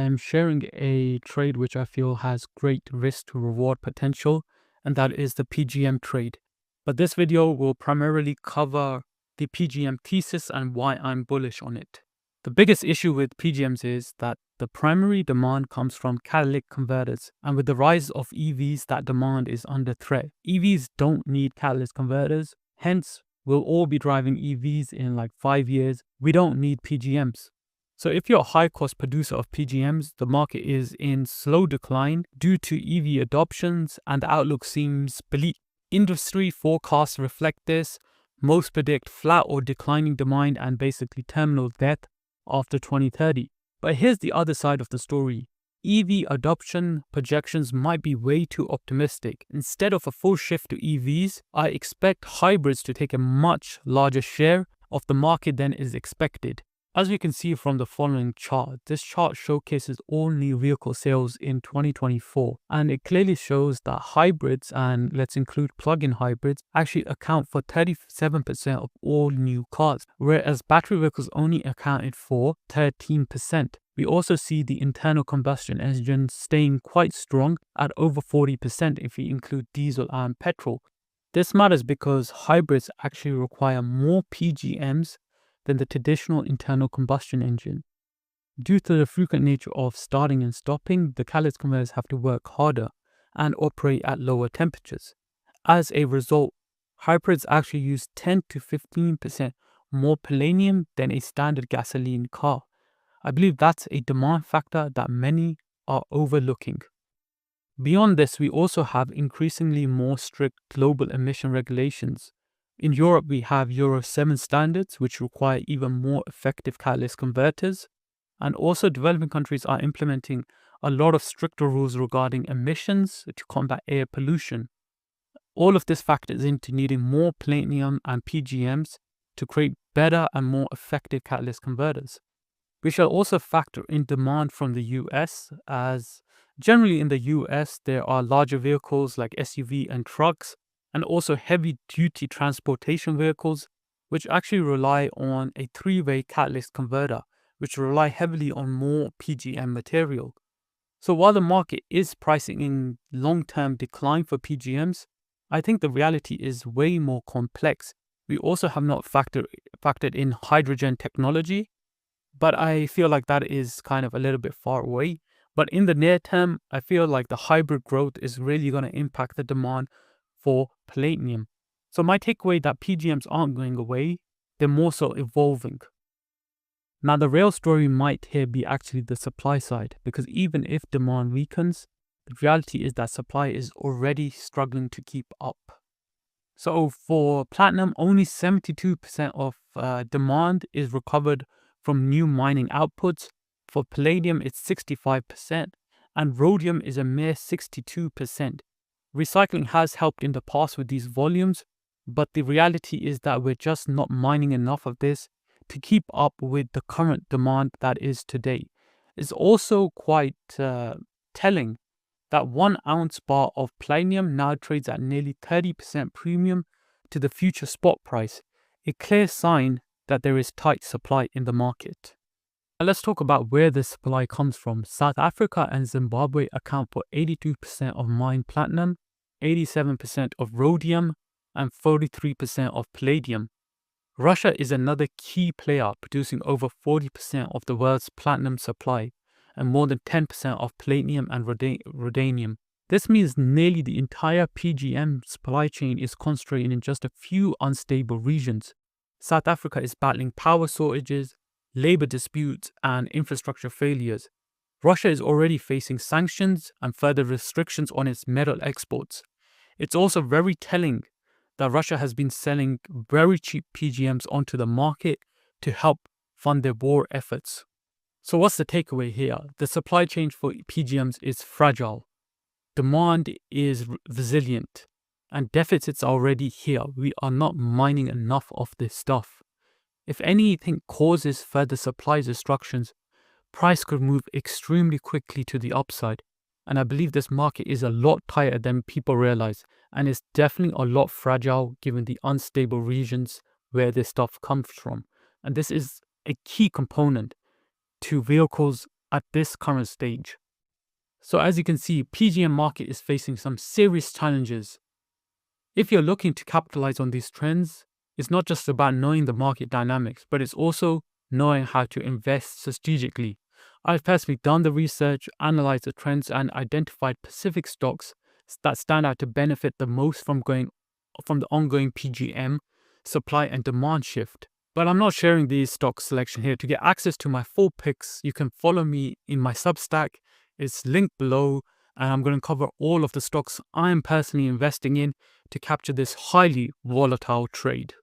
am sharing a trade which I feel has great risk to reward potential, and that is the PGM trade. But this video will primarily cover the PGM thesis and why I'm bullish on it. The biggest issue with PGMs is that the primary demand comes from catalytic converters, and with the rise of EVs, that demand is under threat. EVs don't need catalyst converters, hence we'll all be driving EVs in like 5 years. We don't need PGMs. So if you're a high-cost producer of PGMs, the market is in slow decline due to EV adoptions, and the outlook seems bleak. Industry forecasts reflect this. Most predict flat or declining demand and basically terminal death after 2030. But here's the other side of the story. EV adoption projections might be way too optimistic. Instead of a full shift to EVs, I expect hybrids to take a much larger share of the market than is expected. As we can see from the following chart, this chart showcases all new vehicle sales in 2024, and it clearly shows that hybrids, and let's include plug-in hybrids, actually account for 37% of all new cars, whereas battery vehicles only accounted for 13%. We also see the internal combustion engine staying quite strong at over 40% if we include diesel and petrol. This matters because hybrids actually require more PGMs than the traditional internal combustion engine. Due to the frequent nature of starting and stopping, the catalyst converters have to work harder and operate at lower temperatures. As a result, hybrids actually use 10 to 15% more palladium than a standard gasoline car. I believe that's a demand factor that many are overlooking. Beyond this, we also have increasingly more strict global emission regulations. In Europe, we have Euro 7 standards, which require even more effective catalyst converters. And also, developing countries are implementing a lot of stricter rules regarding emissions to combat air pollution. All of this factors into needing more palladium and PGMs to create better and more effective catalyst converters. We shall also factor in demand from the US, as generally in the US, there are larger vehicles like SUV and trucks, and also heavy-duty transportation vehicles, which actually rely on a three-way catalyst converter, which rely heavily on more PGM material. So while the market is pricing in long-term decline for PGMs, I think the reality is way more complex. We also have not factored in hydrogen technology, but I feel like that is kind of a little bit far away. But in the near term, I feel like the hybrid growth is really going to impact the demand for palladium. So my takeaway that PGMs aren't going away, they're more so evolving. Now the real story might here be actually the supply side, because even if demand weakens, the reality is that supply is already struggling to keep up. So for platinum, only 72% of demand is recovered from new mining outputs. For palladium, it's 65%, and rhodium is a mere 62%. Recycling has helped in the past with these volumes, but the reality is that we're just not mining enough of this to keep up with the current demand that is today. It's also quite telling that 1 ounce bar of palladium now trades at nearly 30% premium to the future spot price, a clear sign that there is tight supply in the market. Now let's talk about where this supply comes from. South Africa and Zimbabwe account for 82% of mined platinum, 87% of rhodium, and 43% of palladium. Russia is another key player, producing over 40% of the world's platinum supply and more than 10% of palladium and rhodium. This means nearly the entire PGM supply chain is concentrated in just a few unstable regions. South Africa is battling power shortages, labor disputes, and infrastructure failures. Russia is already facing sanctions and further restrictions on its metal exports. It's also very telling that Russia has been selling very cheap PGMs onto the market to help fund their war efforts. So what's the takeaway here? The supply chain for PGMs is fragile. Demand is resilient, and deficits are already here. We are not mining enough of this stuff. If anything causes further supply disruptions, price could move extremely quickly to the upside. And I believe this market is a lot tighter than people realize, and is definitely a lot fragile given the unstable regions where this stuff comes from. And this is a key component to vehicles at this current stage. So as you can see, PGM market is facing some serious challenges. If you're looking to capitalize on these trends, it's not just about knowing the market dynamics, but it's also knowing how to invest strategically. I've personally done the research, analyzed the trends, and identified specific stocks that stand out to benefit the most from the ongoing PGM supply and demand shift. But I'm not sharing these stock selection here. To get access to my full picks, you can follow me in my Substack. It's linked below, and I'm going to cover all of the stocks I'm personally investing in to capture this highly volatile trade.